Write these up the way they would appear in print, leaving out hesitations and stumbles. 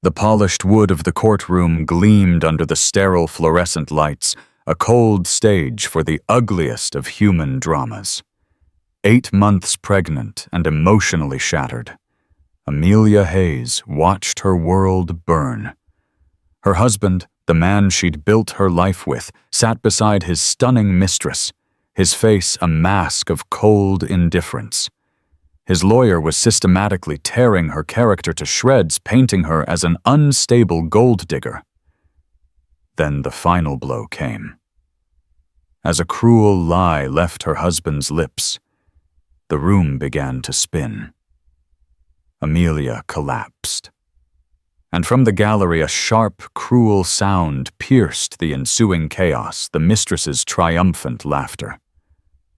The polished wood of the courtroom gleamed under the sterile fluorescent lights, a cold stage for the ugliest of human dramas. 8 months pregnant and emotionally shattered, Amelia Hayes watched her world burn. Her husband, the man she'd built her life with, sat beside his stunning mistress, his face a mask of cold indifference. His lawyer was systematically tearing her character to shreds, painting her as an unstable gold digger. Then the final blow came. As a cruel lie left her husband's lips, the room began to spin. Amelia collapsed. And from the gallery a sharp, cruel sound pierced the ensuing chaos, the mistress's triumphant laughter.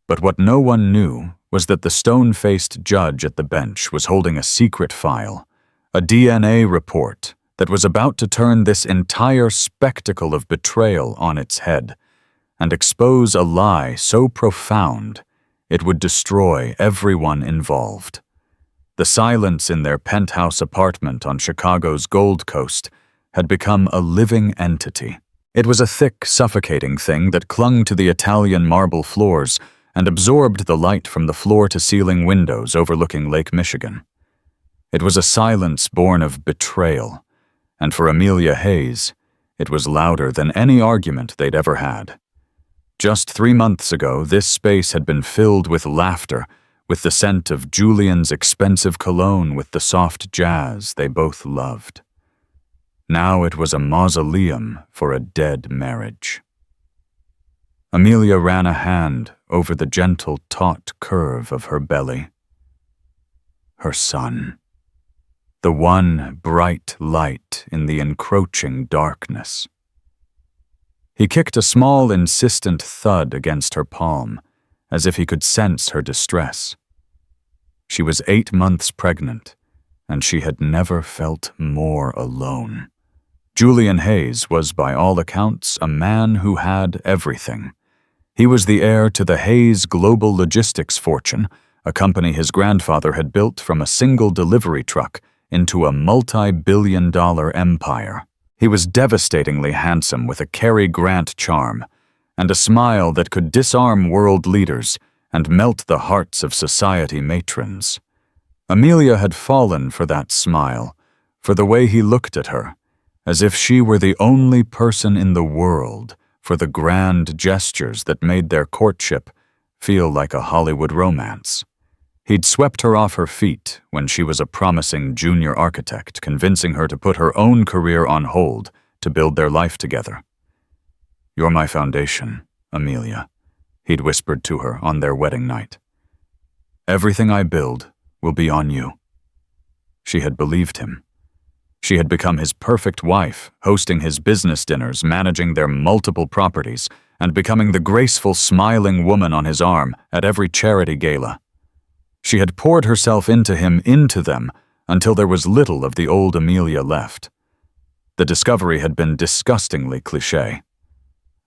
But what no one knew was that the stone-faced judge at the bench was holding a secret file, a DNA report that was about to turn this entire spectacle of betrayal on its head and expose a lie so profound it would destroy everyone involved. The silence in their penthouse apartment on Chicago's Gold Coast had become a living entity. It was a thick, suffocating thing that clung to the Italian marble floors and absorbed the light from the floor-to-ceiling windows overlooking Lake Michigan. It was a silence born of betrayal, and for Amelia Hayes, it was louder than any argument they'd ever had. Just 3 months ago, this space had been filled with laughter, with the scent of Julian's expensive cologne, with the soft jazz they both loved. Now it was a mausoleum for a dead marriage. Amelia ran a hand over the gentle, taut curve of her belly. Her son. The one bright light in the encroaching darkness. He kicked a small, insistent thud against her palm, as if he could sense her distress. She was 8 months pregnant, and she had never felt more alone. Julian Hayes was, by all accounts, a man who had everything. He was the heir to the Hayes Global Logistics fortune, a company his grandfather had built from a single delivery truck into a multi-billion-dollar empire. He was devastatingly handsome with a Cary Grant charm and a smile that could disarm world leaders and melt the hearts of society matrons. Amelia had fallen for that smile, for the way he looked at her, as if she were the only person in the world, for the grand gestures that made their courtship feel like a Hollywood romance. He'd swept her off her feet when she was a promising junior architect, convincing her to put her own career on hold to build their life together. "You're my foundation, Amelia," he'd whispered to her on their wedding night. "Everything I build will be on you." She had believed him. She had become his perfect wife, hosting his business dinners, managing their multiple properties, and becoming the graceful, smiling woman on his arm at every charity gala. She had poured herself into him, into them, until there was little of the old Amelia left. The discovery had been disgustingly cliché.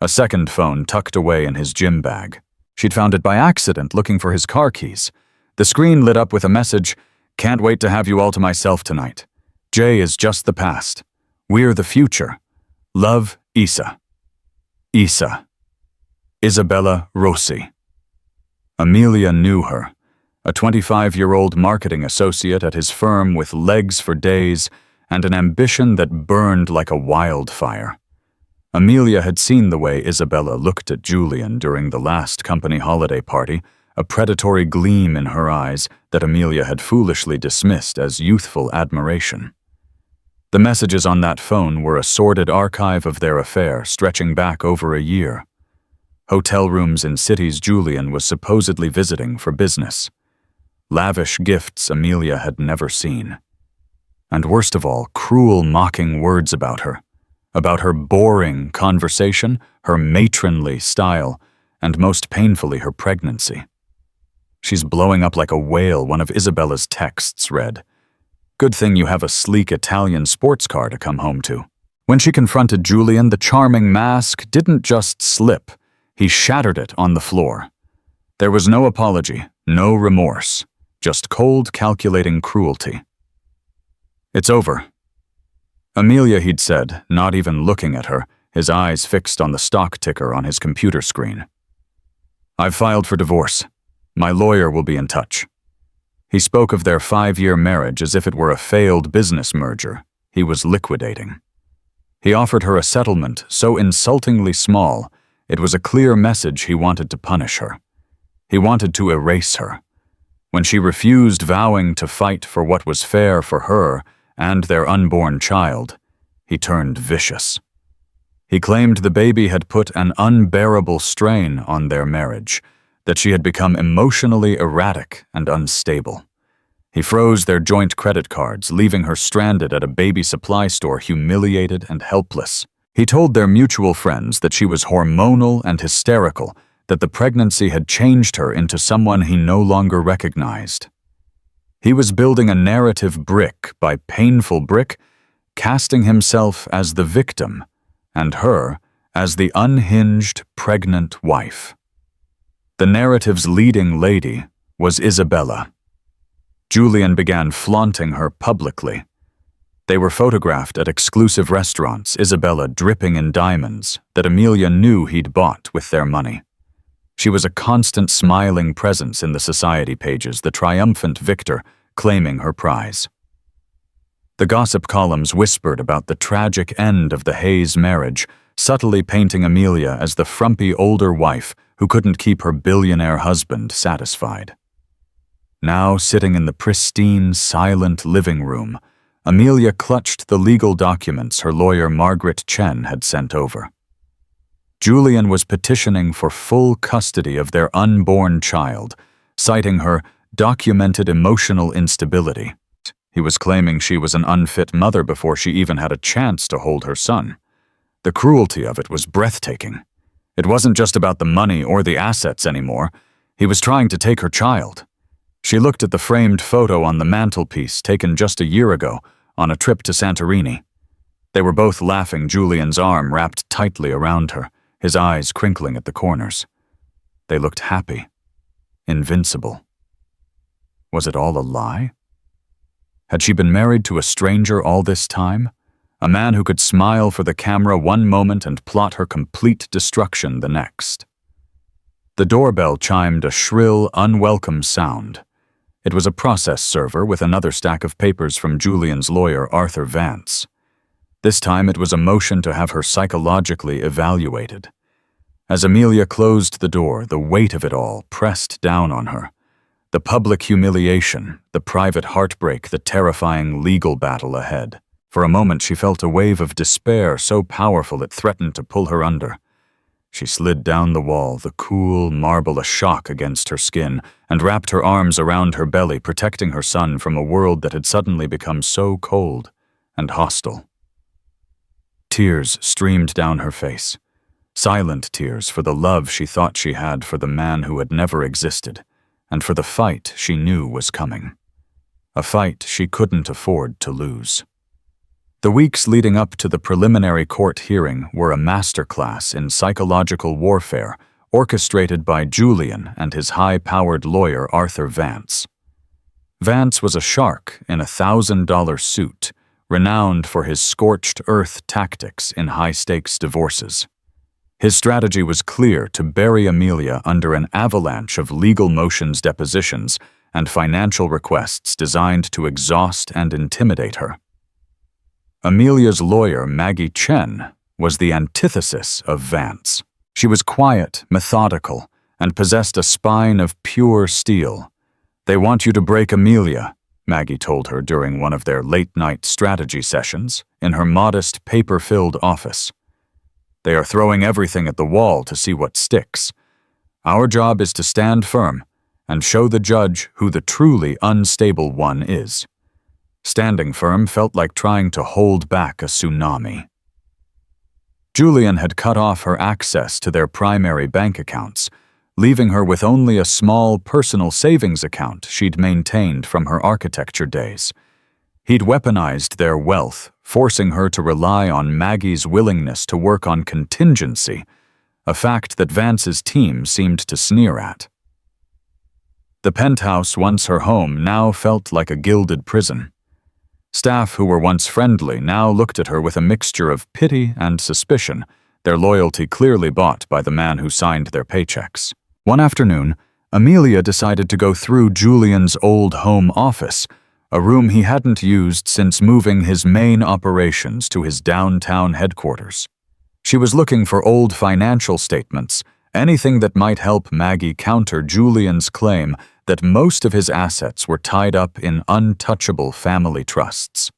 A second phone tucked away in his gym bag. She'd found it by accident looking for his car keys. The screen lit up with a message, "Can't wait to have you all to myself tonight. Jay is just the past. We're the future. Love, Isa." Isa. Isabella Rossi. Amelia knew her, a 25-year-old marketing associate at his firm with legs for days and an ambition that burned like a wildfire. Amelia had seen the way Isabella looked at Julian during the last company holiday party, a predatory gleam in her eyes that Amelia had foolishly dismissed as youthful admiration. The messages on that phone were a sordid archive of their affair stretching back over a year. Hotel rooms in cities Julian was supposedly visiting for business. Lavish gifts Amelia had never seen. And worst of all, cruel, mocking words about her boring conversation, her matronly style, and most painfully her pregnancy. "She's blowing up like a whale," one of Isabella's texts read. "Good thing you have a sleek Italian sports car to come home to." When she confronted Julian, the charming mask didn't just slip, he shattered it on the floor. There was no apology, no remorse, just cold, calculating cruelty. "It's over." Amelia, he'd said, not even looking at her, his eyes fixed on the stock ticker on his computer screen. I've filed for divorce. My lawyer will be in touch. He spoke of their 5-year marriage as if it were a failed business merger he was liquidating. He offered her a settlement so insultingly small, it was a clear message he wanted to punish her. He wanted to erase her. When she refused vowing to fight for what was fair for her and their unborn child, he turned vicious. He claimed the baby had put an unbearable strain on their marriage, that she had become emotionally erratic and unstable. He froze their joint credit cards, leaving her stranded at a baby supply store, humiliated and helpless. He told their mutual friends that she was hormonal and hysterical, that the pregnancy had changed her into someone he no longer recognized. He was building a narrative brick by painful brick, casting himself as the victim and her as the unhinged pregnant wife. The narrative's leading lady was Isabella. Julian began flaunting her publicly. They were photographed at exclusive restaurants, Isabella dripping in diamonds that Amelia knew he'd bought with their money. She was a constant smiling presence in the society pages, the triumphant victor claiming her prize. The gossip columns whispered about the tragic end of the Hayes marriage, subtly painting Amelia as the frumpy older wife who couldn't keep her billionaire husband satisfied. Now, sitting in the pristine, silent living room, Amelia clutched the legal documents her lawyer Margaret Chen had sent over. Julian was petitioning for full custody of their unborn child, citing her documented emotional instability. He was claiming she was an unfit mother before she even had a chance to hold her son. The cruelty of it was breathtaking. It wasn't just about the money or the assets anymore. He was trying to take her child. She looked at the framed photo on the mantelpiece taken just a year ago on a trip to Santorini. They were both laughing, Julian's arm wrapped tightly around her, his eyes crinkling at the corners. They looked happy, invincible. Was it all a lie? Had she been married to a stranger all this time? A man who could smile for the camera one moment and plot her complete destruction the next. The doorbell chimed a shrill, unwelcome sound. It was a process server with another stack of papers from Julian's lawyer, Arthur Vance. This time it was a motion to have her psychologically evaluated. As Amelia closed the door, the weight of it all pressed down on her. The public humiliation, the private heartbreak, the terrifying legal battle ahead. For a moment she felt a wave of despair so powerful it threatened to pull her under. She slid down the wall, the cool marble a shock against her skin, and wrapped her arms around her belly, protecting her son from a world that had suddenly become so cold and hostile. Tears streamed down her face, silent tears for the love she thought she had for the man who had never existed, and for the fight she knew was coming. A fight she couldn't afford to lose. The weeks leading up to the preliminary court hearing were a masterclass in psychological warfare orchestrated by Julian and his high-powered lawyer Arthur Vance. Vance was a shark in a $1,000 suit, renowned for his scorched earth tactics in high-stakes divorces. His strategy was clear: to bury Amelia under an avalanche of legal motions, depositions, and financial requests designed to exhaust and intimidate her. Amelia's lawyer, Maggie Chen, was the antithesis of Vance. She was quiet, methodical, and possessed a spine of pure steel. "They want you to break Amelia," Maggie told her during one of their late-night strategy sessions in her modest, paper-filled office. "They are throwing everything at the wall to see what sticks. Our job is to stand firm and show the judge who the truly unstable one is." Standing firm felt like trying to hold back a tsunami. Julian had cut off her access to their primary bank accounts, leaving her with only a small personal savings account she'd maintained from her architecture days. He'd weaponized their wealth, forcing her to rely on Maggie's willingness to work on contingency, a fact that Vance's team seemed to sneer at. The penthouse, once her home, now felt like a gilded prison. Staff who were once friendly now looked at her with a mixture of pity and suspicion, their loyalty clearly bought by the man who signed their paychecks. One afternoon, Amelia decided to go through Julian's old home office, a room he hadn't used since moving his main operations to his downtown headquarters. She was looking for old financial statements, anything that might help Maggie counter Julian's claim that most of his assets were tied up in untouchable family trusts.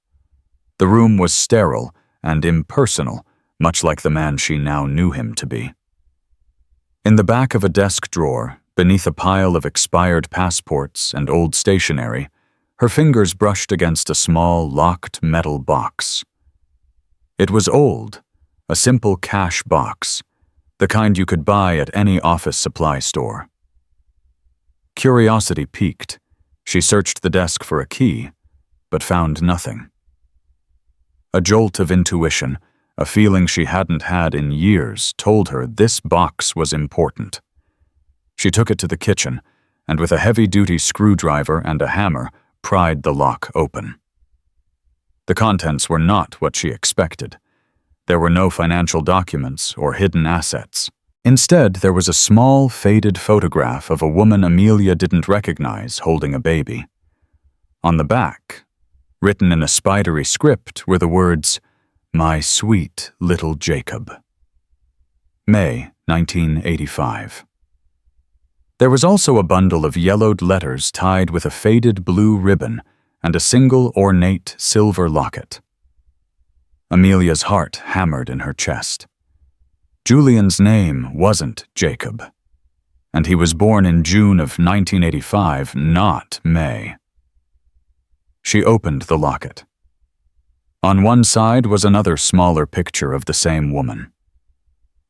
The room was sterile and impersonal, much like the man she now knew him to be. In the back of a desk drawer, beneath a pile of expired passports and old stationery, her fingers brushed against a small, locked metal box. It was old, a simple cash box, the kind you could buy at any office supply store. Curiosity piqued. She searched the desk for a key, but found nothing. A jolt of intuition, a feeling she hadn't had in years, told her this box was important. She took it to the kitchen, and with a heavy-duty screwdriver and a hammer, pried the lock open. The contents were not what she expected. There were no financial documents or hidden assets. Instead, there was a small, faded photograph of a woman Amelia didn't recognize holding a baby. On the back, written in a spidery script, were the words, "My sweet little Jacob." May 1985. There was also a bundle of yellowed letters tied with a faded blue ribbon and a single ornate silver locket. Amelia's heart hammered in her chest. Julian's name wasn't Jacob, and he was born in June of 1985, not May. She opened the locket. On one side was another smaller picture of the same woman.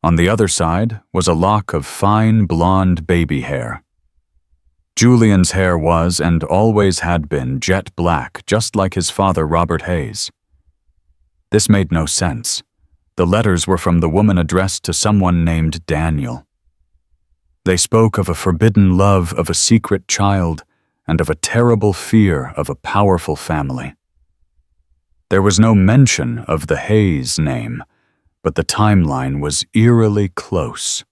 On the other side was a lock of fine blonde baby hair. Julian's hair was and always had been jet black, just like his father Robert Hayes. This made no sense. The letters were from the woman addressed to someone named Daniel. They spoke of a forbidden love of a secret child and of a terrible fear of a powerful family. There was no mention of the Hayes name, but the timeline was eerily close.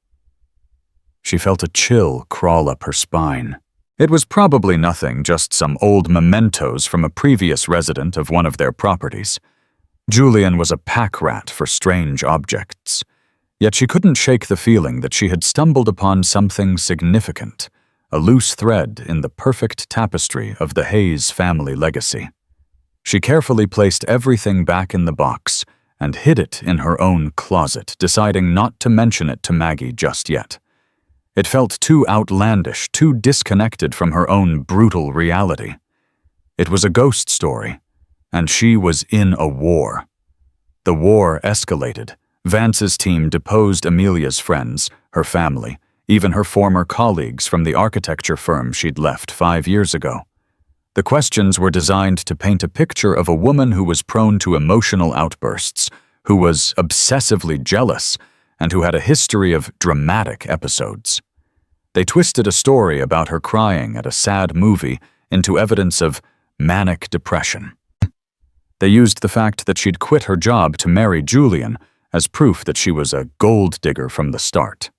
She felt a chill crawl up her spine. It was probably nothing, just some old mementos from a previous resident of one of their properties. Julian was a pack rat for strange objects, yet she couldn't shake the feeling that she had stumbled upon something significant, a loose thread in the perfect tapestry of the Hayes family legacy. She carefully placed everything back in the box and hid it in her own closet, deciding not to mention it to Maggie just yet. It felt too outlandish, too disconnected from her own brutal reality. It was a ghost story, and she was in a war. The war escalated. Vance's team deposed Amelia's friends, her family, even her former colleagues from the architecture firm she'd left 5 years ago. The questions were designed to paint a picture of a woman who was prone to emotional outbursts, who was obsessively jealous, and who had a history of dramatic episodes. They twisted a story about her crying at a sad movie into evidence of manic depression. They used the fact that she'd quit her job to marry Julian as proof that she was a gold digger from the start.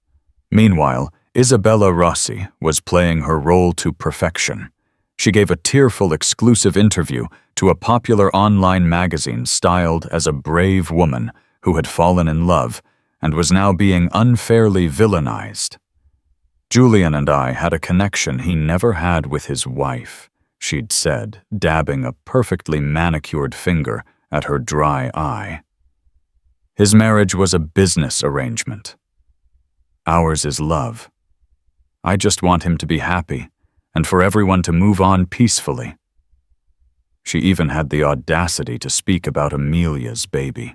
Meanwhile, Isabella Rossi was playing her role to perfection. She gave a tearful exclusive interview to a popular online magazine styled as a brave woman who had fallen in love and was now being unfairly villainized. Julian and I had a connection he never had with his wife, she'd said, dabbing a perfectly manicured finger at her dry eye. His marriage was a business arrangement. Ours is love. I just want him to be happy, and for everyone to move on peacefully. She even had the audacity to speak about Amelia's baby.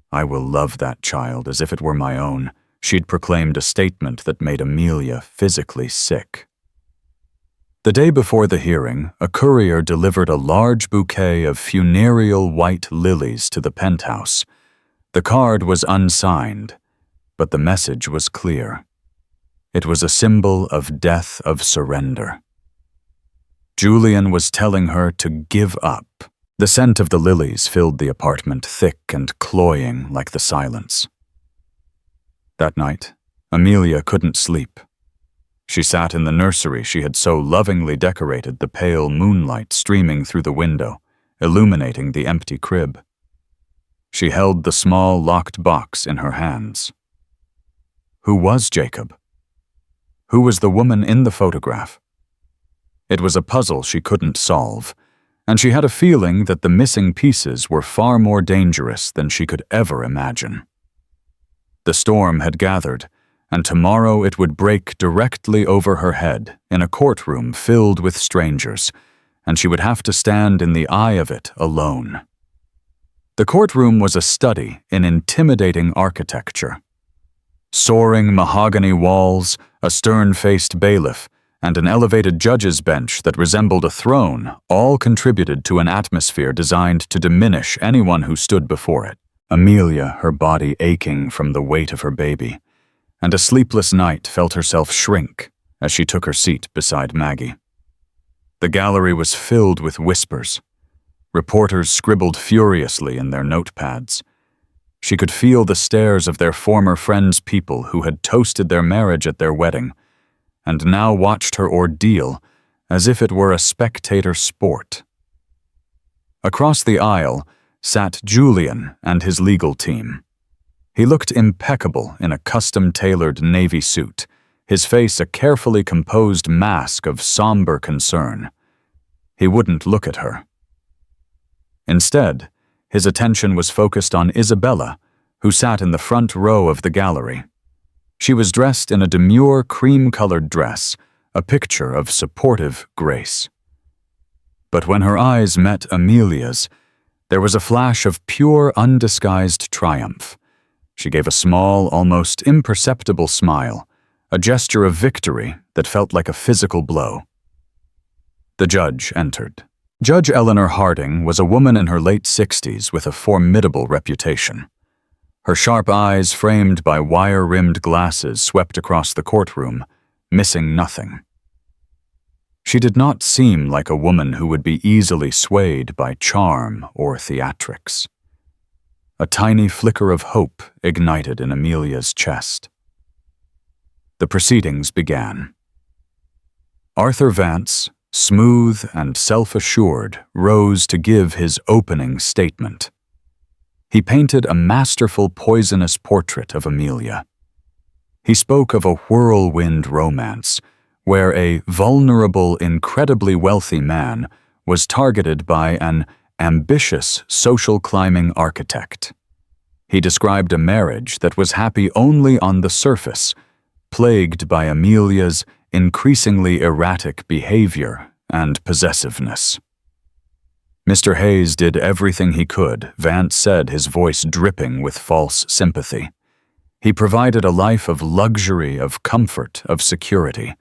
I will love that child as if it were my own, she'd proclaimed, a statement that made Amelia physically sick. The day before the hearing, a courier delivered a large bouquet of funereal white lilies to the penthouse. The card was unsigned, but the message was clear. It was a symbol of death of surrender. Julian was telling her to give up, The scent of the lilies filled the apartment, thick and cloying like the silence. That night, Amelia couldn't sleep. She sat in the nursery she had so lovingly decorated, the pale moonlight streaming through the window, illuminating the empty crib. She held the small locked box in her hands. Who was Jacob? Who was the woman in the photograph? It was a puzzle she couldn't solve, and she had a feeling that the missing pieces were far more dangerous than she could ever imagine. The storm had gathered, and tomorrow it would break directly over her head in a courtroom filled with strangers, and she would have to stand in the eye of it alone. The courtroom was a study in intimidating architecture. Soaring mahogany walls, a stern-faced bailiff, and an elevated judge's bench that resembled a throne all contributed to an atmosphere designed to diminish anyone who stood before it. Amelia, her body aching from the weight of her baby, and a sleepless night, felt herself shrink as she took her seat beside Maggie. The gallery was filled with whispers. Reporters scribbled furiously in their notepads. She could feel the stares of their former friends, people who had toasted their marriage at their wedding, and now watched her ordeal as if it were a spectator sport. Across the aisle sat Julian and his legal team. He looked impeccable in a custom-tailored navy suit, his face a carefully composed mask of somber concern. He wouldn't look at her. Instead, his attention was focused on Isabella, who sat in the front row of the gallery. She was dressed in a demure cream-colored dress, a picture of supportive grace. But when her eyes met Amelia's, there was a flash of pure, undisguised triumph. She gave a small, almost imperceptible smile, a gesture of victory that felt like a physical blow. The judge entered. Judge Eleanor Harding was a woman in her late 60s with a formidable reputation. Her sharp eyes, framed by wire-rimmed glasses, swept across the courtroom, missing nothing. She did not seem like a woman who would be easily swayed by charm or theatrics. A tiny flicker of hope ignited in Amelia's chest. The proceedings began. Arthur Vance, smooth and self-assured, rose to give his opening statement. He painted a masterful, poisonous portrait of Amelia. He spoke of a whirlwind romance, where a vulnerable, incredibly wealthy man was targeted by an ambitious social climbing architect. He described a marriage that was happy only on the surface, plagued by Amelia's increasingly erratic behavior and possessiveness. Mr. Hayes did everything he could, Vance said, his voice dripping with false sympathy. He provided a life of luxury, of comfort, of security,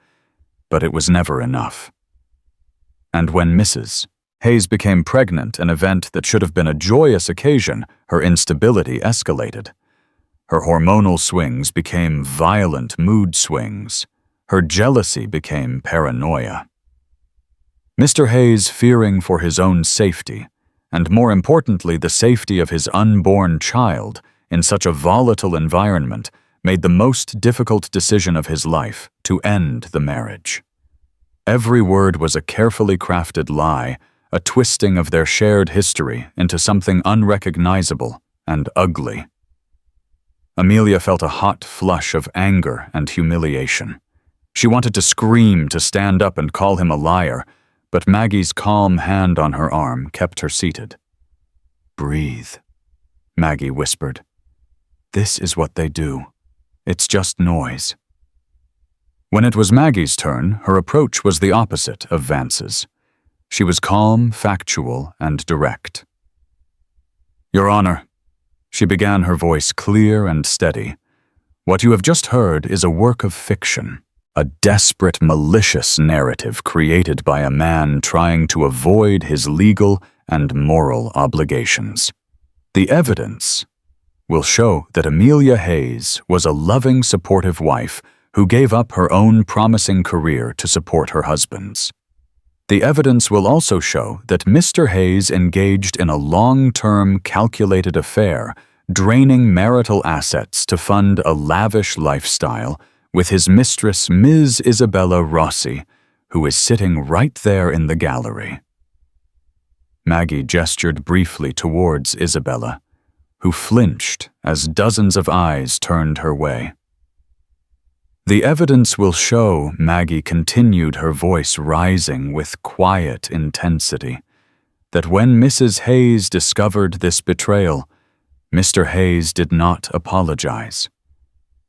but it was never enough. And when Mrs. Hayes became pregnant, an event that should have been a joyous occasion, her instability escalated. Her hormonal swings became violent mood swings. Her jealousy became paranoia. Mr. Hayes, fearing for his own safety, and more importantly the safety of his unborn child in such a volatile environment, made the most difficult decision of his life: to end the marriage. Every word was a carefully crafted lie, a twisting of their shared history into something unrecognizable and ugly. Amelia felt a hot flush of anger and humiliation. She wanted to scream, to stand up and call him a liar, but Maggie's calm hand on her arm kept her seated. "Breathe," Maggie whispered. "This is what they do. It's just noise." When it was Maggie's turn, her approach was the opposite of Vance's. She was calm, factual, and direct. "Your Honor," she began, her voice clear and steady, "what you have just heard is a work of fiction. A desperate, malicious narrative created by a man trying to avoid his legal and moral obligations. The evidence will show that Amelia Hayes was a loving, supportive wife who gave up her own promising career to support her husband's. The evidence will also show that Mr. Hayes engaged in a long-term calculated affair, draining marital assets to fund a lavish lifestyle with his mistress, Ms. Isabella Rossi, who is sitting right there in the gallery. Maggie gestured briefly towards Isabella, who flinched as dozens of eyes turned her way. The evidence will show, Maggie continued, her voice rising with quiet intensity, that when Mrs. Hayes discovered this betrayal, Mr. Hayes did not apologize.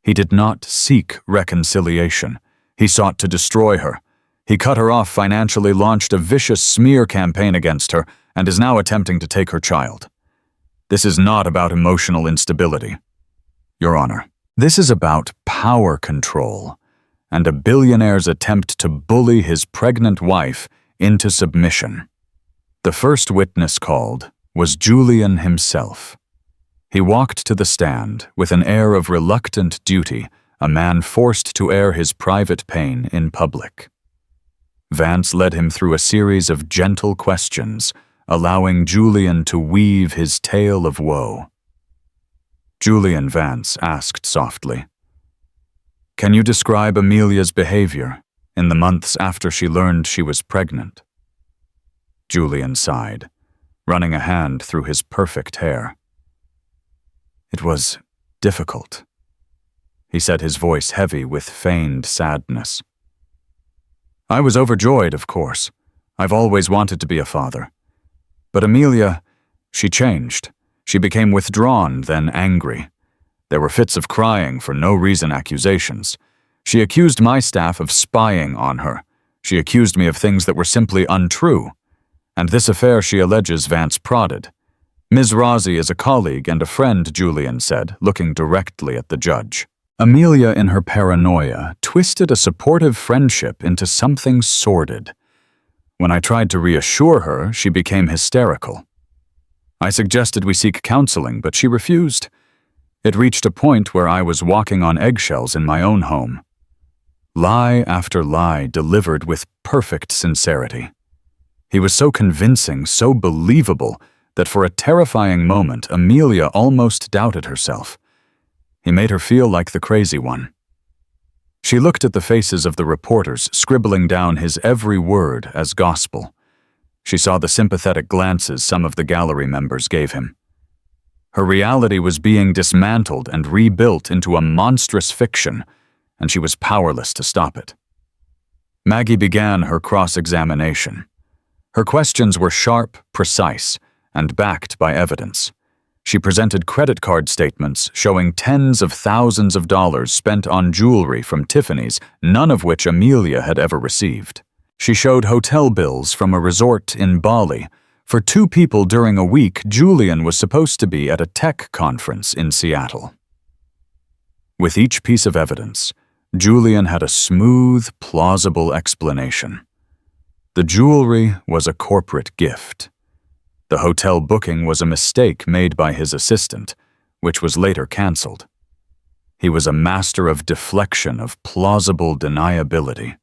He did not seek reconciliation. He sought to destroy her. He cut her off financially, launched a vicious smear campaign against her, and is now attempting to take her child. This is not about emotional instability, Your Honor. This is about power control and a billionaire's attempt to bully his pregnant wife into submission. The first witness called was Julian himself. He walked to the stand with an air of reluctant duty, a man forced to air his private pain in public. Vance led him through a series of gentle questions, allowing Julian to weave his tale of woe. Julian, Vance asked softly, "Can you describe Amelia's behavior in the months after she learned she was pregnant?" Julian sighed, running a hand through his perfect hair. "It was difficult," he said, his voice heavy with feigned sadness. "I was overjoyed, of course. I've always wanted to be a father. But Amelia, she changed. She became withdrawn, then angry. There were fits of crying for no-reason accusations. She accused my staff of spying on her. She accused me of things that were simply untrue. And this affair she alleges Vance prodded. Ms. Rossi is a colleague and a friend," Julian said, looking directly at the judge. Amelia, in her paranoia, twisted a supportive friendship into something sordid. When I tried to reassure her, she became hysterical. I suggested we seek counseling, but she refused. It reached a point where I was walking on eggshells in my own home. Lie after lie delivered with perfect sincerity. He was so convincing, so believable, that for a terrifying moment, Amelia almost doubted herself. He made her feel like the crazy one. She looked at the faces of the reporters, scribbling down his every word as gospel. She saw the sympathetic glances some of the gallery members gave him. Her reality was being dismantled and rebuilt into a monstrous fiction, and she was powerless to stop it. Maggie began her cross-examination. Her questions were sharp, precise, and backed by evidence. She presented credit card statements showing tens of thousands of dollars spent on jewelry from Tiffany's, none of which Amelia had ever received. She showed hotel bills from a resort in Bali. For 2 people during a week, Julian was supposed to be at a tech conference in Seattle. With each piece of evidence, Julian had a smooth, plausible explanation. The jewelry was a corporate gift. The hotel booking was a mistake made by his assistant, which was later canceled. He was a master of deflection, of plausible deniability.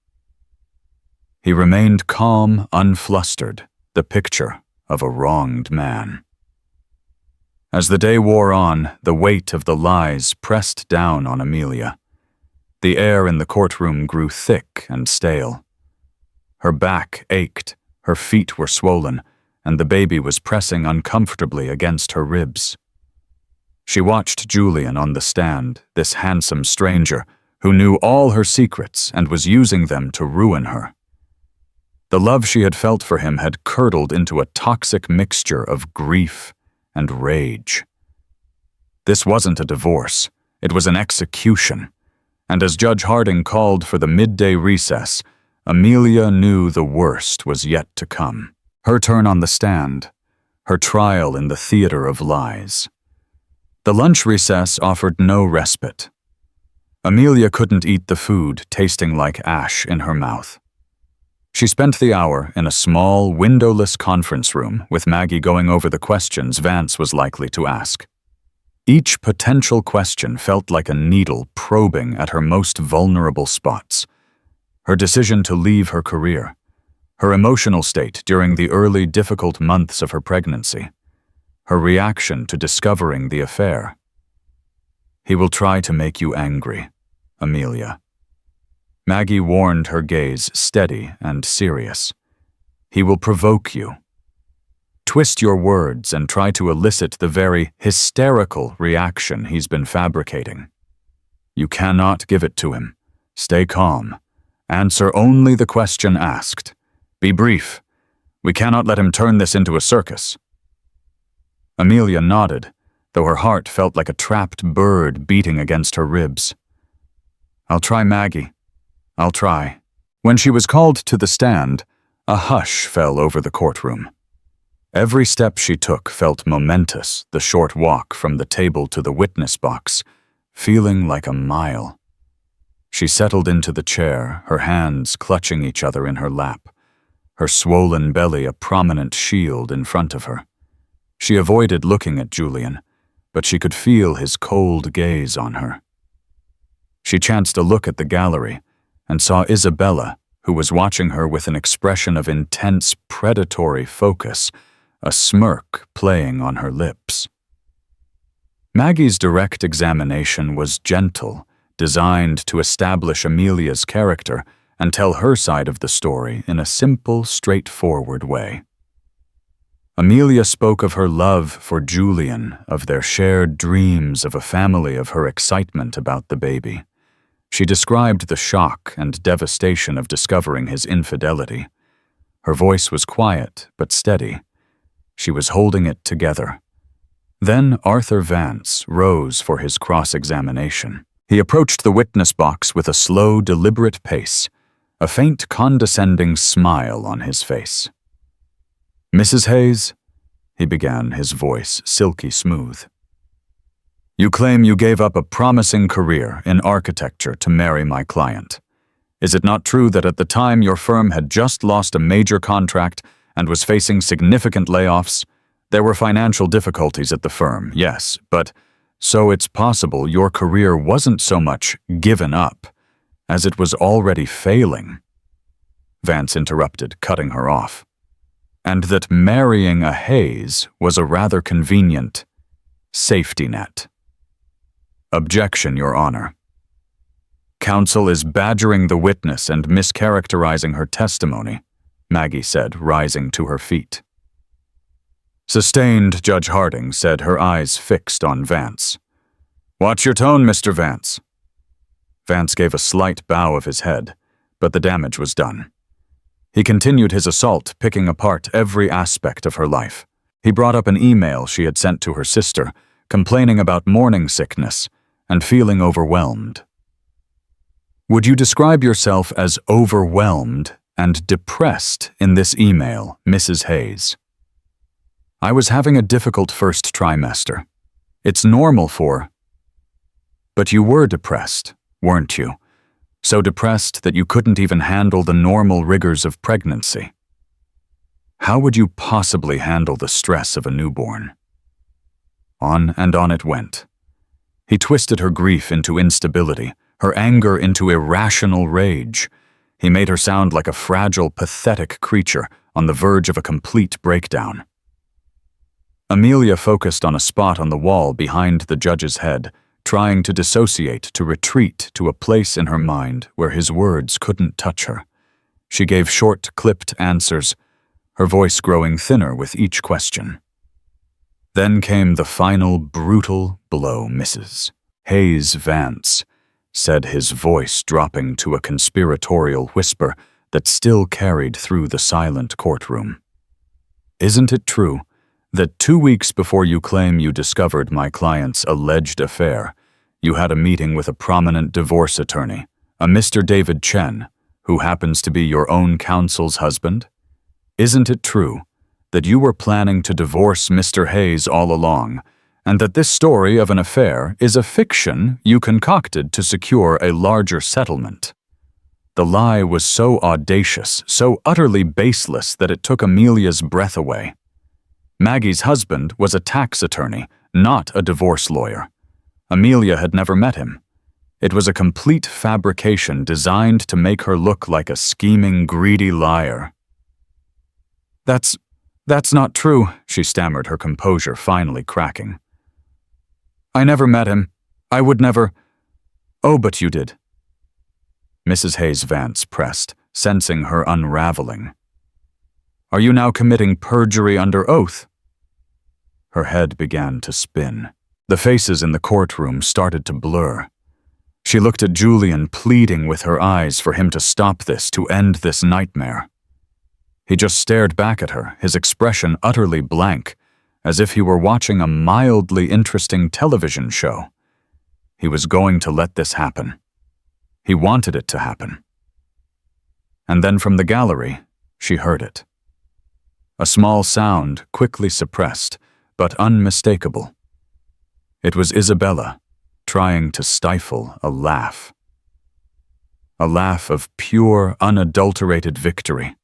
He remained calm, unflustered, the picture of a wronged man. As the day wore on, the weight of the lies pressed down on Amelia. The air in the courtroom grew thick and stale. Her back ached, her feet were swollen, and the baby was pressing uncomfortably against her ribs. She watched Julian on the stand, this handsome stranger who knew all her secrets and was using them to ruin her. The love she had felt for him had curdled into a toxic mixture of grief and rage. This wasn't a divorce, it was an execution, and as Judge Harding called for the midday recess, Amelia knew the worst was yet to come. Her turn on the stand, her trial in the theater of lies. The lunch recess offered no respite. Amelia couldn't eat the food, tasting like ash in her mouth. She spent the hour in a small, windowless conference room with Maggie going over the questions Vance was likely to ask. Each potential question felt like a needle probing at her most vulnerable spots. Her decision to leave her career, her emotional state during the early difficult months of her pregnancy, her reaction to discovering the affair. "He will try to make you angry, Amelia." Maggie warned, her gaze steady and serious. "He will provoke you. Twist your words and try to elicit the very hysterical reaction he's been fabricating. You cannot give it to him. Stay calm. Answer only the question asked. Be brief. We cannot let him turn this into a circus." Amelia nodded, though her heart felt like a trapped bird beating against her ribs. "I'll try, Maggie. I'll try." When she was called to the stand, a hush fell over the courtroom. Every step she took felt momentous, the short walk from the table to the witness box, feeling like a mile. She settled into the chair, her hands clutching each other in her lap, her swollen belly a prominent shield in front of her. She avoided looking at Julian, but she could feel his cold gaze on her. She chanced a look at the gallery and saw Isabella, who was watching her with an expression of intense, predatory focus, a smirk playing on her lips. Maggie's direct examination was gentle, designed to establish Amelia's character and tell her side of the story in a simple, straightforward way. Amelia spoke of her love for Julian, of their shared dreams of a family, of her excitement about the baby. She described the shock and devastation of discovering his infidelity. Her voice was quiet but steady. She was holding it together. Then Arthur Vance rose for his cross-examination. He approached the witness box with a slow, deliberate pace, a faint, condescending smile on his face. "Mrs. Hayes," he began, his voice silky smooth. "You claim you gave up a promising career in architecture to marry my client. Is it not true that at the time your firm had just lost a major contract and was facing significant layoffs? There were financial difficulties at the firm, yes, but so it's possible your career wasn't so much given up as it was already failing." Vance interrupted, cutting her off. "And that marrying a Hayes was a rather convenient safety net." "Objection, Your Honor." "Counsel is badgering the witness and mischaracterizing her testimony," Maggie said, rising to her feet. "Sustained," Judge Harding said, her eyes fixed on Vance. "Watch your tone, Mr. Vance." Vance gave a slight bow of his head, but the damage was done. He continued his assault, picking apart every aspect of her life. He brought up an email she had sent to her sister, complaining about morning sickness and feeling overwhelmed. "Would you describe yourself as overwhelmed and depressed in this email, Mrs. Hayes?" "I was having a difficult first trimester. It's normal for—" "But you were depressed, weren't you? So depressed that you couldn't even handle the normal rigors of pregnancy. How would you possibly handle the stress of a newborn?" On and on it went. He twisted her grief into instability, her anger into irrational rage. He made her sound like a fragile, pathetic creature on the verge of a complete breakdown. Amelia focused on a spot on the wall behind the judge's head, trying to dissociate, to retreat to a place in her mind where his words couldn't touch her. She gave short, clipped answers, her voice growing thinner with each question. Then came the final brutal blow. "Mrs. Hayes Vance," said his voice dropping to a conspiratorial whisper that still carried through the silent courtroom. "Isn't it true that 2 weeks before you claim you discovered my client's alleged affair, you had a meeting with a prominent divorce attorney, a Mr. David Chen, who happens to be your own counsel's husband? Isn't it true that you were planning to divorce Mr. Hayes all along, and that this story of an affair is a fiction you concocted to secure a larger settlement?" The lie was so audacious, so utterly baseless that it took Amelia's breath away. Maggie's husband was a tax attorney, not a divorce lawyer. Amelia had never met him. It was a complete fabrication designed to make her look like a scheming, greedy liar. That's not true, she stammered, her composure finally cracking. I never met him. I would never. Oh, but you did. Mrs. Hayes Vance pressed, sensing her unraveling. Are you now committing perjury under oath? Her head began to spin. The faces in the courtroom started to blur. She looked at Julian, pleading with her eyes for him to stop this, to end this nightmare. He just stared back at her, his expression utterly blank, as if he were watching a mildly interesting television show. He was going to let this happen. He wanted it to happen. And then from the gallery, she heard it. A small sound, quickly suppressed, but unmistakable. It was Isabella, trying to stifle a laugh. A laugh of pure, unadulterated victory.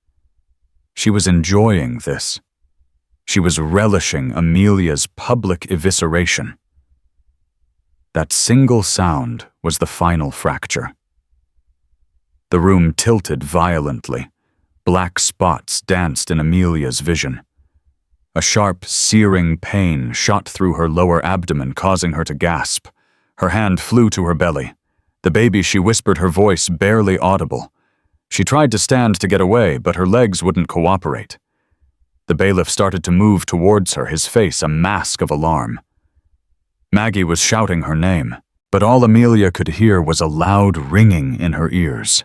She was enjoying this. She was relishing Amelia's public evisceration. That single sound was the final fracture. The room tilted violently. Black spots danced in Amelia's vision. A sharp, searing pain shot through her lower abdomen, causing her to gasp. Her hand flew to her belly. The baby, she whispered, her voice barely audible. She tried to stand to get away, but her legs wouldn't cooperate. The bailiff started to move towards her, his face a mask of alarm. Maggie was shouting her name, but all Amelia could hear was a loud ringing in her ears.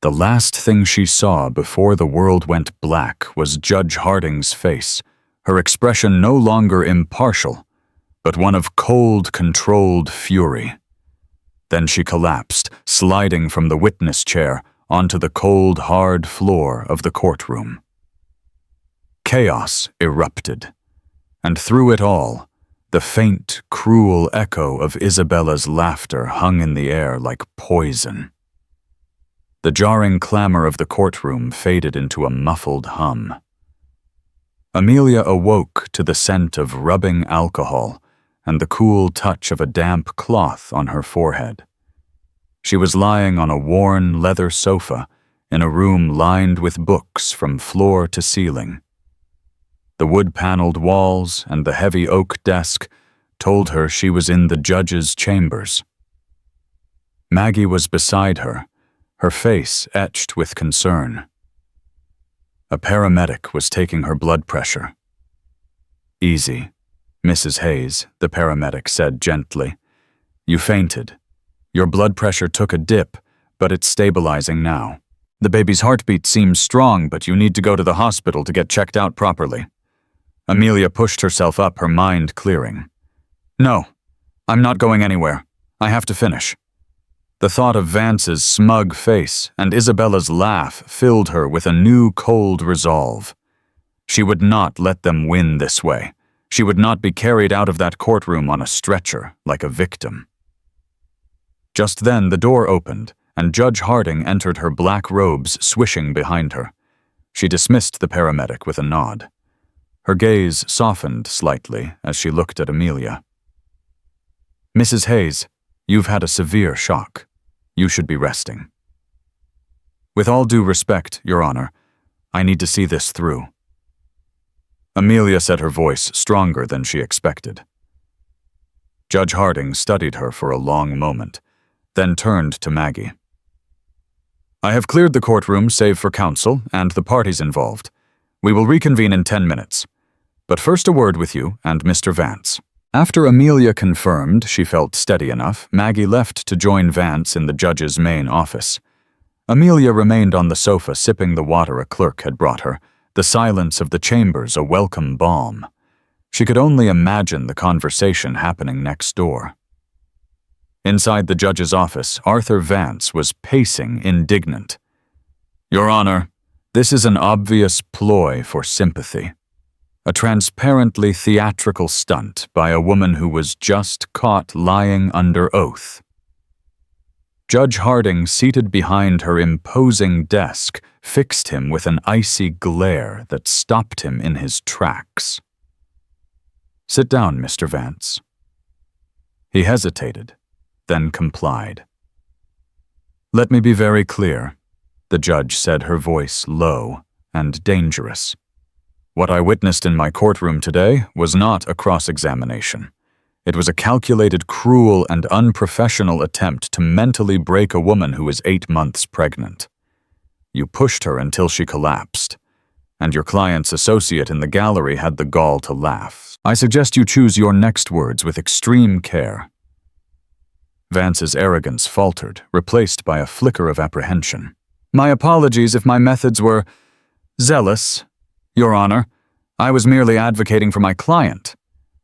The last thing she saw before the world went black was Judge Harding's face, her expression no longer impartial, but one of cold, controlled fury. Then she collapsed, sliding from the witness chair onto the cold, hard floor of the courtroom. Chaos erupted, and through it all, the faint, cruel echo of Isabella's laughter hung in the air like poison. The jarring clamor of the courtroom faded into a muffled hum. Amelia awoke to the scent of rubbing alcohol and the cool touch of a damp cloth on her forehead. She was lying on a worn leather sofa in a room lined with books from floor to ceiling. The wood-paneled walls and the heavy oak desk told her she was in the judge's chambers. Maggie was beside her, her face etched with concern. A paramedic was taking her blood pressure. Easy, Mrs. Hayes, the paramedic said gently. You fainted. Your blood pressure took a dip, but it's stabilizing now. The baby's heartbeat seems strong, but you need to go to the hospital to get checked out properly. Amelia pushed herself up, her mind clearing. No, I'm not going anywhere. I have to finish. The thought of Vance's smug face and Isabella's laugh filled her with a new cold resolve. She would not let them win this way. She would not be carried out of that courtroom on a stretcher like a victim. Just then the door opened, and Judge Harding entered, her black robes swishing behind her. She dismissed the paramedic with a nod. Her gaze softened slightly as she looked at Amelia. Mrs. Hayes, you've had a severe shock. You should be resting. With all due respect, Your Honor, I need to see this through. Amelia said, her voice stronger than she expected. Judge Harding studied her for a long moment, then turned to Maggie. I have cleared the courtroom save for counsel and the parties involved. We will reconvene in 10 minutes. But first a word with you and Mr. Vance. After Amelia confirmed she felt steady enough, Maggie left to join Vance in the judge's main office. Amelia remained on the sofa sipping the water a clerk had brought her, the silence of the chambers a welcome balm. She could only imagine the conversation happening next door. Inside the judge's office, Arthur Vance was pacing, indignant. Your Honor, this is an obvious ploy for sympathy. A transparently theatrical stunt by a woman who was just caught lying under oath. Judge Harding, seated behind her imposing desk, fixed him with an icy glare that stopped him in his tracks. Sit down, Mr. Vance. He hesitated, then complied. Let me be very clear, the judge said, her voice low and dangerous. What I witnessed in my courtroom today was not a cross-examination. It was a calculated, cruel, and unprofessional attempt to mentally break a woman who is 8 months pregnant. You pushed her until she collapsed, and your client's associate in the gallery had the gall to laugh. I suggest you choose your next words with extreme care. Vance's arrogance faltered, replaced by a flicker of apprehension. My apologies if my methods were zealous, Your Honor. I was merely advocating for my client.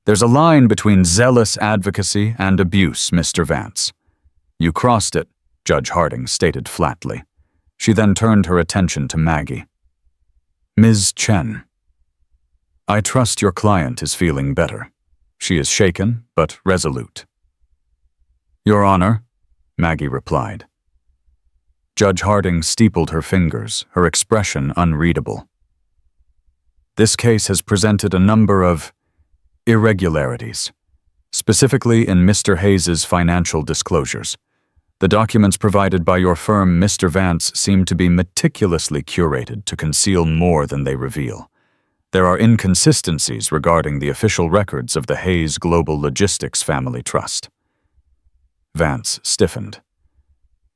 There's a line between zealous advocacy and abuse, Mr. Vance. You crossed it, Judge Harding stated flatly. She then turned her attention to Maggie. Ms. Chen, I trust your client is feeling better. She is shaken, but resolute. Your Honor, Maggie replied. Judge Harding steepled her fingers, her expression unreadable. This case has presented a number of irregularities, specifically in Mr. Hayes's financial disclosures. The documents provided by your firm, Mr. Vance, seem to be meticulously curated to conceal more than they reveal. There are inconsistencies regarding the official records of the Hayes Global Logistics Family Trust. Vance stiffened.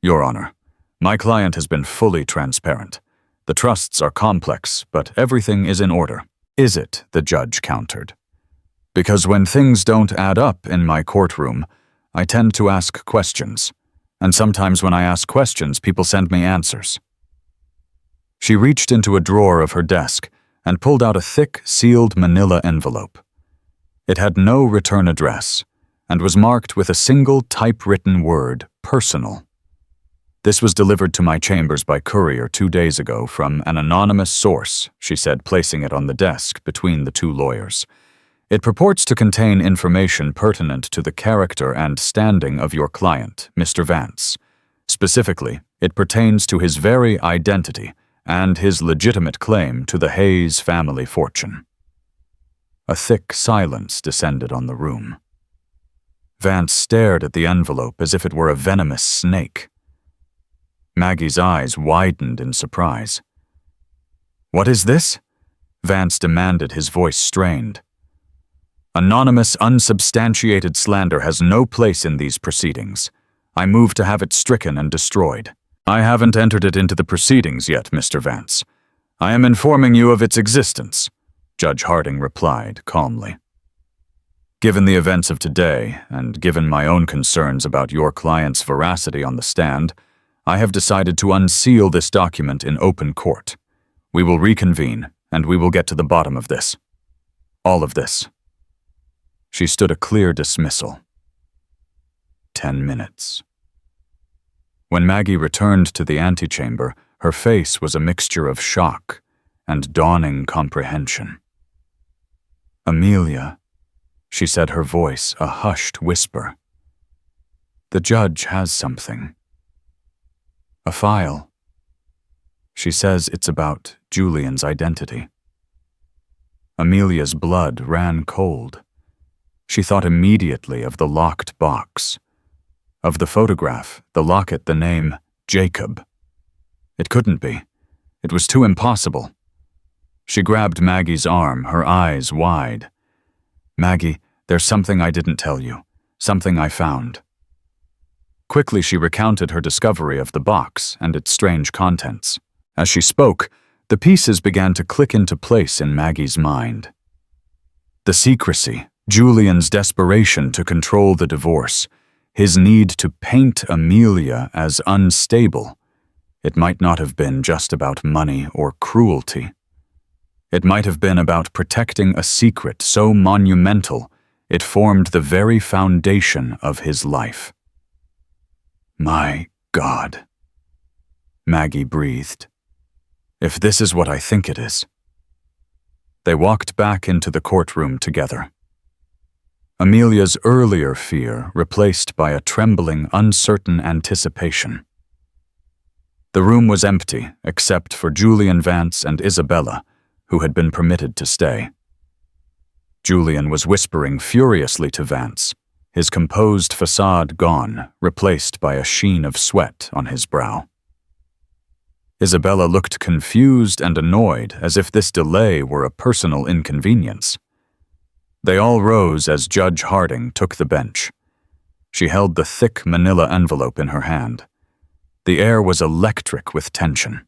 Your Honor, my client has been fully transparent. The trusts are complex, but everything is in order. Is it? The judge countered. Because when things don't add up in my courtroom, I tend to ask questions. And sometimes when I ask questions, people send me answers. She reached into a drawer of her desk and pulled out a thick, sealed manila envelope. It had no return address and was marked with a single typewritten word, personal. This was delivered to my chambers by courier 2 days ago from an anonymous source, she said, placing it on the desk between the two lawyers. It purports to contain information pertinent to the character and standing of your client, Mr. Vance. Specifically, it pertains to his very identity and his legitimate claim to the Hayes family fortune. A thick silence descended on the room. Vance stared at the envelope as if it were a venomous snake. Maggie's eyes widened in surprise. What is this? Vance demanded, his voice strained. Anonymous, unsubstantiated slander has no place in these proceedings. I move to have it stricken and destroyed. I haven't entered it into the proceedings yet, Mr. Vance. I am informing you of its existence, Judge Harding replied calmly. Given the events of today, and given my own concerns about your client's veracity on the stand, I have decided to unseal this document in open court. We will reconvene, and we will get to the bottom of this. All of this. She stood a clear dismissal. 10 minutes. When Maggie returned to the antechamber, her face was a mixture of shock and dawning comprehension. Amelia, she said, her voice a hushed whisper. The judge has something. A file. She says it's about Julian's identity. Amelia's blood ran cold. She thought immediately of the locked box, of the photograph, the locket, the name Jacob. It couldn't be. It was too impossible. She grabbed Maggie's arm, her eyes wide. Maggie, there's something I didn't tell you, something I found. Quickly she recounted her discovery of the box and its strange contents. As she spoke, the pieces began to click into place in Maggie's mind. The secrecy, Julian's desperation to control the divorce, his need to paint Amelia as unstable. It might not have been just about money or cruelty. It might have been about protecting a secret so monumental it formed the very foundation of his life. My God, Maggie breathed. If this is what I think it is. They walked back into the courtroom together. Amelia's earlier fear replaced by a trembling, uncertain anticipation. The room was empty except for Julian Vance and Isabella, who had been permitted to stay. Julian was whispering furiously to Vance, his composed facade gone, replaced by a sheen of sweat on his brow. Isabella looked confused and annoyed, as if this delay were a personal inconvenience. They all rose as Judge Harding took the bench. She held the thick manila envelope in her hand. The air was electric with tension.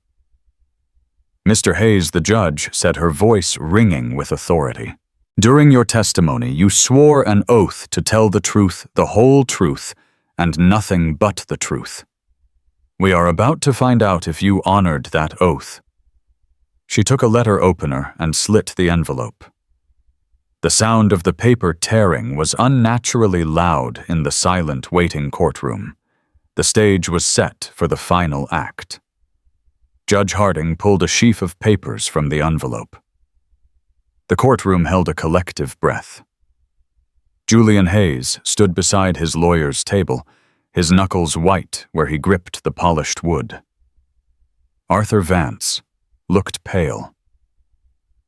Mr. Hayes, the judge, said, her voice ringing with authority. "During your testimony, you swore an oath to tell the truth, the whole truth, and nothing but the truth. We are about to find out if you honored that oath." She took a letter opener and slit the envelope. The sound of the paper tearing was unnaturally loud in the silent, waiting courtroom. The stage was set for the final act. Judge Harding pulled a sheaf of papers from the envelope. The courtroom held a collective breath. Julian Hayes stood beside his lawyer's table, his knuckles white where he gripped the polished wood. Arthur Vance looked pale.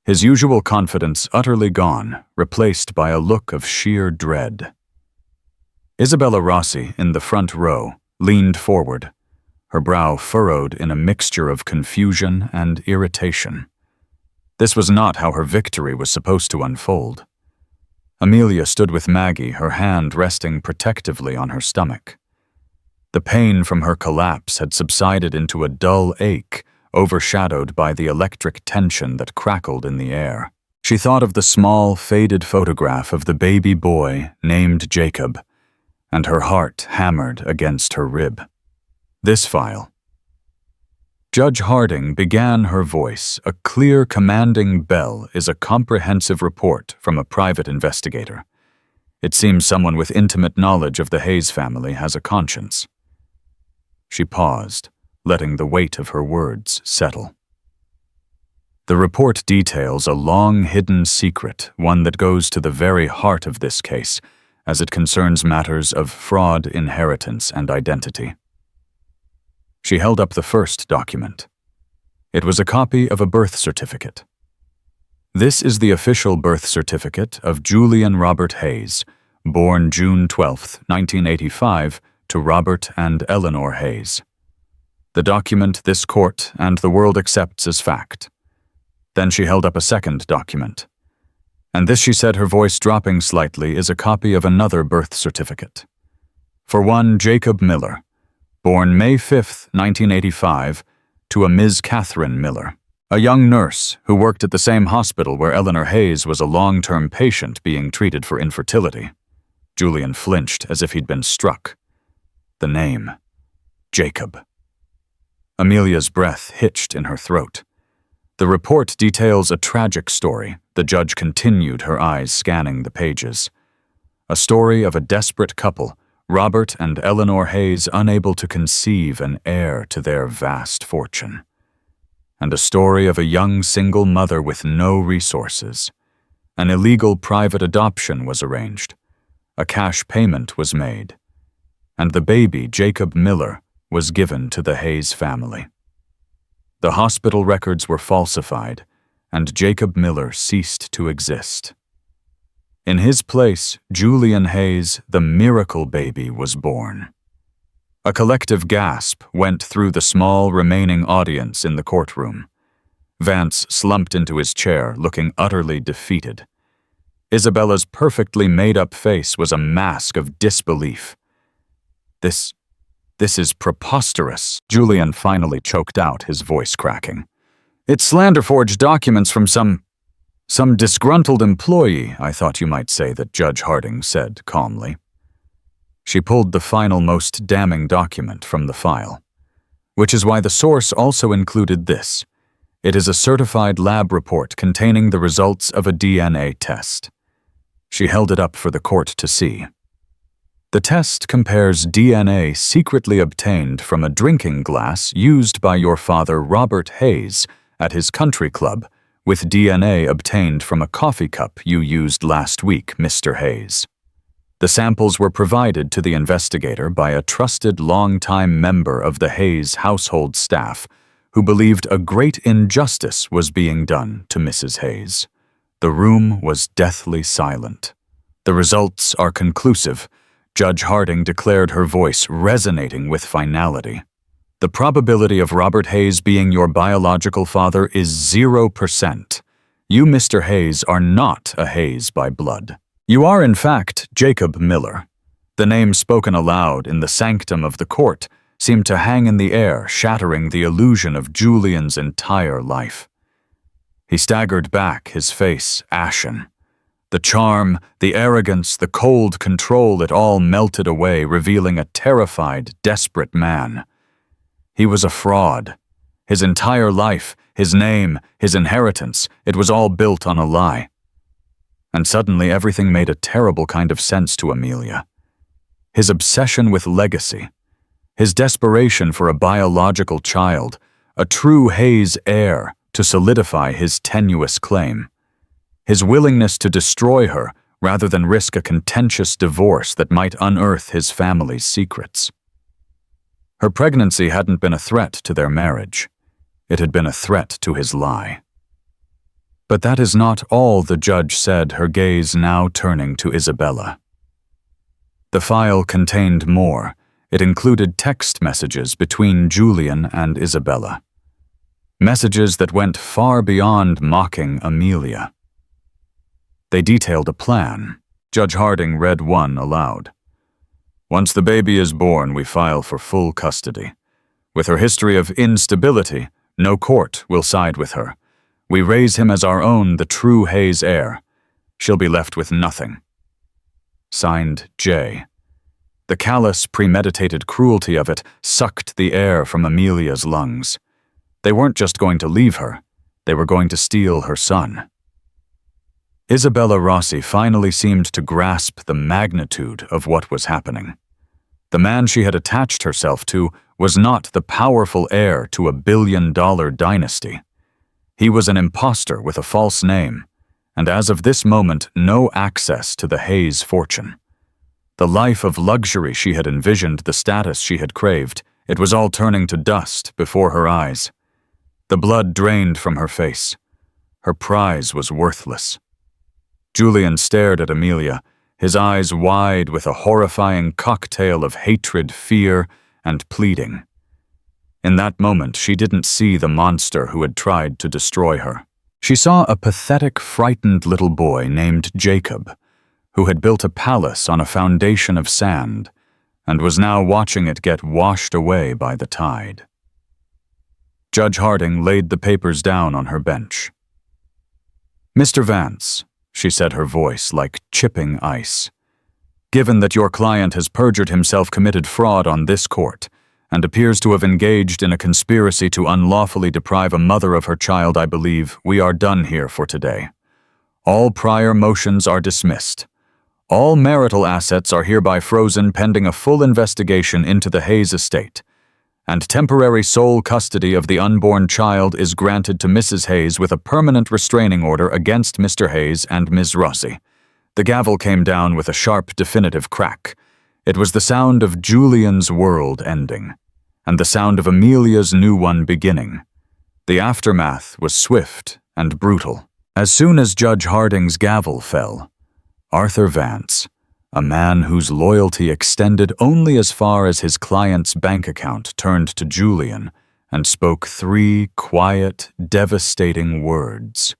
His usual confidence utterly gone, replaced by a look of sheer dread. Isabella Rossi, in the front row, leaned forward, her brow furrowed in a mixture of confusion and irritation. This was not how her victory was supposed to unfold. Amelia stood with Maggie, her hand resting protectively on her stomach. The pain from her collapse had subsided into a dull ache, overshadowed by the electric tension that crackled in the air. She thought of the small, faded photograph of the baby boy named Jacob, and her heart hammered against her rib. This file. Judge Harding began her voice. "A clear, commanding bell is a comprehensive report from a private investigator. It seems someone with intimate knowledge of the Hayes family has a conscience." She paused, letting the weight of her words settle. The report details a long-hidden secret, one that goes to the very heart of this case, as it concerns matters of fraud, inheritance, and identity. She held up the first document. It was a copy of a birth certificate. "This is the official birth certificate of Julian Robert Hayes, born June 12, 1985, to Robert and Eleanor Hayes. The document this court and the world accepts as fact." Then she held up a second document. "And this," she said, her voice dropping slightly, "is a copy of another birth certificate. For one Jacob Miller, born May 5, 1985, to a Ms. Catherine Miller, a young nurse who worked at the same hospital where Eleanor Hayes was a long-term patient being treated for infertility." Julian flinched as if he'd been struck. The name. Jacob. Amelia's breath hitched in her throat. "The report details a tragic story," the judge continued, her eyes scanning the pages. "A story of a desperate couple, Robert and Eleanor Hayes, unable to conceive an heir to their vast fortune. And a story of a young single mother with no resources. An illegal private adoption was arranged. A cash payment was made. And the baby, Jacob Miller, was given to the Hayes family. The hospital records were falsified, and Jacob Miller ceased to exist. In his place, Julian Hayes, the miracle baby, was born." A collective gasp went through the small remaining audience in the courtroom. Vance slumped into his chair, looking utterly defeated. Isabella's perfectly made-up face was a mask of disbelief. This is preposterous," Julian finally choked out, his voice cracking. "It's slander-forged documents from some disgruntled employee, I thought you might say," that Judge Harding said calmly. She pulled the final, most damning document from the file. "Which is why the source also included this. It is a certified lab report containing the results of a DNA test." She held it up for the court to see. "The test compares DNA secretly obtained from a drinking glass used by your father Robert Hayes at his country club with DNA obtained from a coffee cup you used last week, Mr. Hayes. The samples were provided to the investigator by a trusted longtime member of the Hayes household staff who believed a great injustice was being done to Mrs. Hayes. The room was deathly silent. The results are conclusive," Judge Harding declared, her voice resonating with finality. The probability of Robert Hayes being your biological father is 0%. You, Mr. Hayes, are not a Hayes by blood. You are, in fact, Jacob Miller. The name spoken aloud in the sanctum of the court seemed to hang in the air, shattering the illusion of Julian's entire life. He staggered back, his face ashen. The charm, the arrogance, the cold control, it all melted away, revealing a terrified, desperate man. He was a fraud. His entire life, his name, his inheritance, it was all built on a lie. And suddenly everything made a terrible kind of sense to Amelia. His obsession with legacy, his desperation for a biological child, a true Hayes heir to solidify his tenuous claim, his willingness to destroy her rather than risk a contentious divorce that might unearth his family's secrets. Her pregnancy hadn't been a threat to their marriage. It had been a threat to his lie. But that is not all the judge said, her gaze now turning to Isabella. The file contained more. It included text messages between Julian and Isabella. Messages that went far beyond mocking Amelia. They detailed a plan. Judge Harding read one aloud. Once the baby is born, we file for full custody. With her history of instability, no court will side with her. We raise him as our own, the true Hayes heir. She'll be left with nothing. Signed, J. The callous, premeditated cruelty of it sucked the air from Amelia's lungs. They weren't just going to leave her. They were going to steal her son. Isabella Rossi finally seemed to grasp the magnitude of what was happening. The man she had attached herself to was not the powerful heir to a billion-dollar dynasty. He was an imposter with a false name, and as of this moment, no access to the Hayes fortune. The life of luxury she had envisioned, the status she had craved, it was all turning to dust before her eyes. The blood drained from her face. Her prize was worthless. Julian stared at Amelia, his eyes wide with a horrifying cocktail of hatred, fear, and pleading. In that moment, she didn't see the monster who had tried to destroy her. She saw a pathetic, frightened little boy named Jacob, who had built a palace on a foundation of sand and was now watching it get washed away by the tide. Judge Harding laid the papers down on her bench. "Mr. Vance," she said, her voice like chipping ice, "given that your client has perjured himself, committed fraud on this court, and appears to have engaged in a conspiracy to unlawfully deprive a mother of her child, I believe we are done here for today. All prior motions are dismissed. All marital assets are hereby frozen pending a full investigation into the Hayes estate, and temporary sole custody of the unborn child is granted to Mrs. Hayes with a permanent restraining order against Mr. Hayes and Ms. Rossi." The gavel came down with a sharp, definitive crack. It was the sound of Julian's world ending, and the sound of Amelia's new one beginning. The aftermath was swift and brutal. As soon as Judge Harding's gavel fell, Arthur Vance, a man whose loyalty extended only as far as his client's bank account, turned to Julian and spoke 3 quiet, devastating words.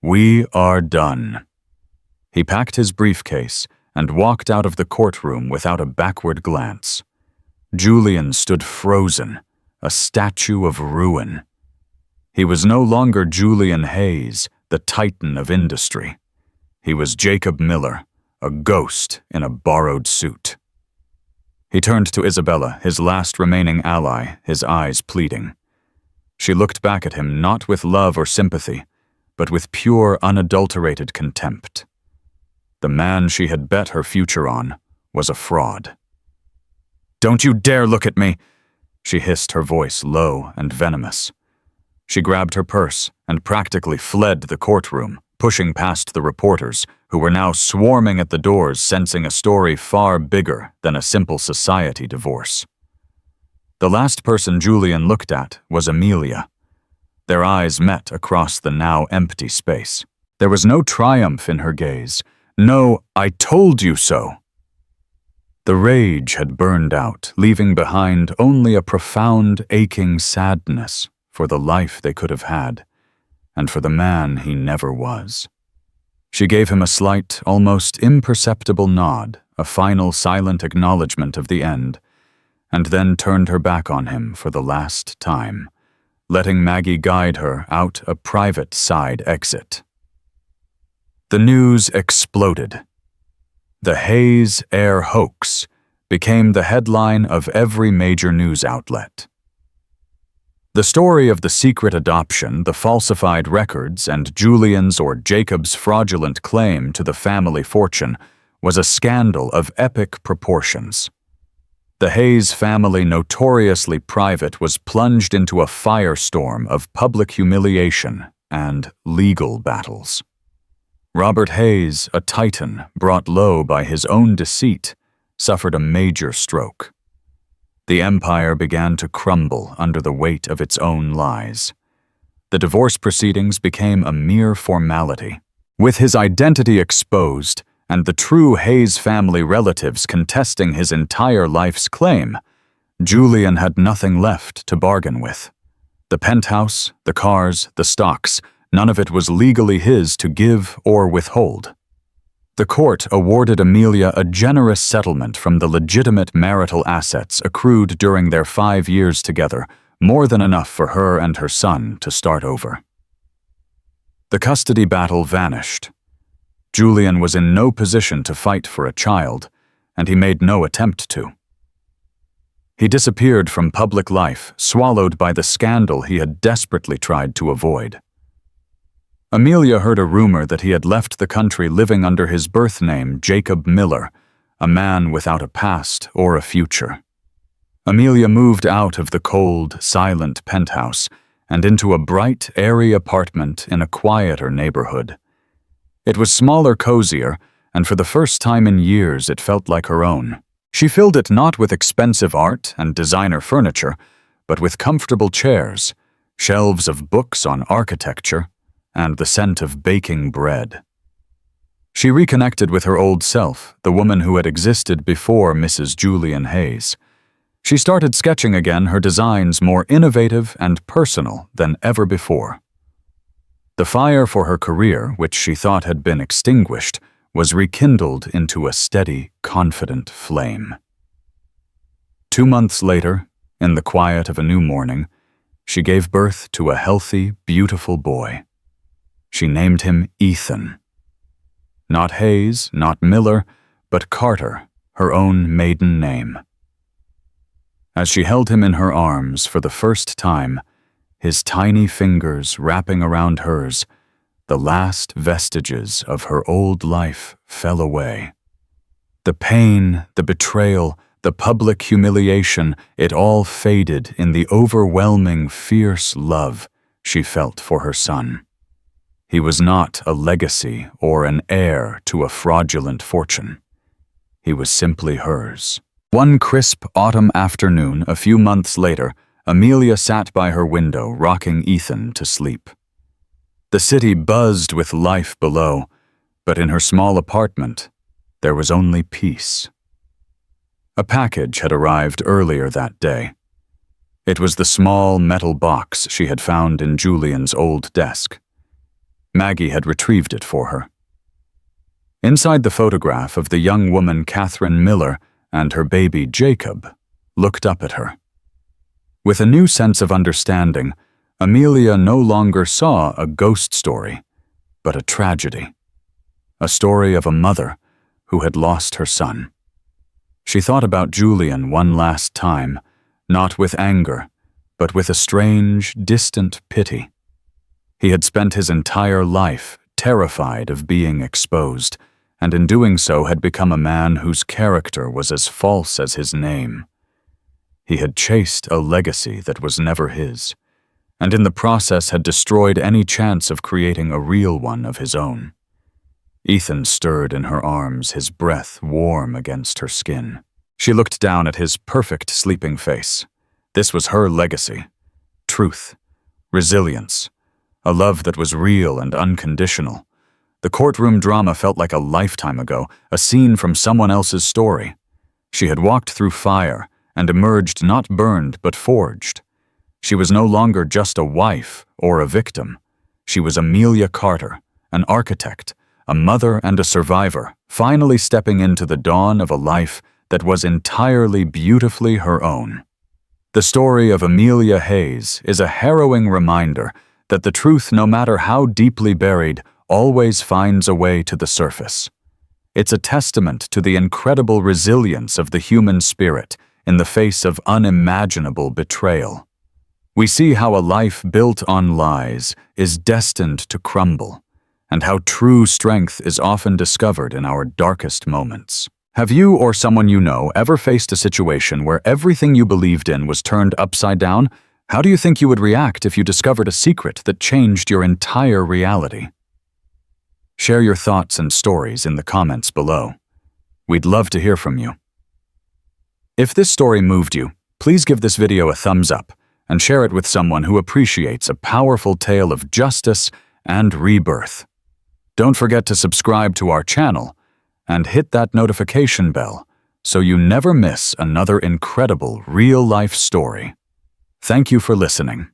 "We are done." He packed his briefcase and walked out of the courtroom without a backward glance. Julian stood frozen, a statue of ruin. He was no longer Julian Hayes, the titan of industry. He was Jacob Miller, a ghost in a borrowed suit. He turned to Isabella, his last remaining ally, his eyes pleading. She looked back at him not with love or sympathy, but with pure, unadulterated contempt. The man she had bet her future on was a fraud. "Don't you dare look at me!" she hissed, her voice low and venomous. She grabbed her purse and practically fled the courtroom, pushing past the reporters, who were now swarming at the doors, sensing a story far bigger than a simple society divorce. The last person Julian looked at was Amelia. Their eyes met across the now empty space. There was no triumph in her gaze, no "I told you so." The rage had burned out, leaving behind only a profound, aching sadness for the life they could have had, and for the man he never was. She gave him a slight, almost imperceptible nod, a final silent acknowledgement of the end, and then turned her back on him for the last time, letting Maggie guide her out a private side exit. The news exploded. The Hayes heir hoax became the headline of every major news outlet. The story of the secret adoption, the falsified records, and Julian's or Jacob's fraudulent claim to the family fortune was a scandal of epic proportions. The Hayes family, notoriously private, was plunged into a firestorm of public humiliation and legal battles. Robert Hayes, a titan brought low by his own deceit, suffered a major stroke. The empire began to crumble under the weight of its own lies. The divorce proceedings became a mere formality. With his identity exposed and the true Hayes family relatives contesting his entire life's claim, Julian had nothing left to bargain with. The penthouse, the cars, the stocks, none of it was legally his to give or withhold. The court awarded Amelia a generous settlement from the legitimate marital assets accrued during their 5 years together, more than enough for her and her son to start over. The custody battle vanished. Julian was in no position to fight for a child, and he made no attempt to. He disappeared from public life, swallowed by the scandal he had desperately tried to avoid. Amelia heard a rumor that he had left the country living under his birth name, Jacob Miller, a man without a past or a future. Amelia moved out of the cold, silent penthouse and into a bright, airy apartment in a quieter neighborhood. It was smaller, cozier, and for the first time in years it felt like her own. She filled it not with expensive art and designer furniture, but with comfortable chairs, shelves of books on architecture, and the scent of baking bread. She reconnected with her old self, the woman who had existed before Mrs. Julian Hayes. She started sketching again, her designs more innovative and personal than ever before. The fire for her career, which she thought had been extinguished, was rekindled into a steady, confident flame. 2 months later, in the quiet of a new morning, she gave birth to a healthy, beautiful boy. She named him Ethan. Not Hayes, not Miller, but Carter, her own maiden name. As she held him in her arms for the first time, his tiny fingers wrapping around hers, the last vestiges of her old life fell away. The pain, the betrayal, the public humiliation, it all faded in the overwhelming, fierce love she felt for her son. He was not a legacy or an heir to a fraudulent fortune. He was simply hers. One crisp autumn afternoon, a few months later, Amelia sat by her window, rocking Ethan to sleep. The city buzzed with life below, but in her small apartment, there was only peace. A package had arrived earlier that day. It was the small metal box she had found in Julian's old desk. Maggie had retrieved it for her. Inside the photograph of the young woman Catherine Miller and her baby Jacob looked up at her. With a new sense of understanding, Amelia no longer saw a ghost story, but a tragedy. A story of a mother who had lost her son. She thought about Julian one last time, not with anger, but with a strange, distant pity. He had spent his entire life terrified of being exposed, and in doing so had become a man whose character was as false as his name. He had chased a legacy that was never his, and in the process had destroyed any chance of creating a real one of his own. Ethan stirred in her arms, his breath warm against her skin. She looked down at his perfect sleeping face. This was her legacy. Truth, resilience, a love that was real and unconditional. The courtroom drama felt like a lifetime ago, a scene from someone else's story. She had walked through fire and emerged not burned but forged. She was no longer just a wife or a victim. She was Amelia Carter, an architect, a mother and a survivor, finally stepping into the dawn of a life that was entirely beautifully her own. The story of Amelia Hayes is a harrowing reminder that the truth, no matter how deeply buried, always finds a way to the surface. It's a testament to the incredible resilience of the human spirit in the face of unimaginable betrayal. We see how a life built on lies is destined to crumble, and how true strength is often discovered in our darkest moments. Have you or someone you know ever faced a situation where everything you believed in was turned upside down? How do you think you would react if you discovered a secret that changed your entire reality? Share your thoughts and stories in the comments below. We'd love to hear from you. If this story moved you, please give this video a thumbs up and share it with someone who appreciates a powerful tale of justice and rebirth. Don't forget to subscribe to our channel and hit that notification bell so you never miss another incredible real-life story. Thank you for listening.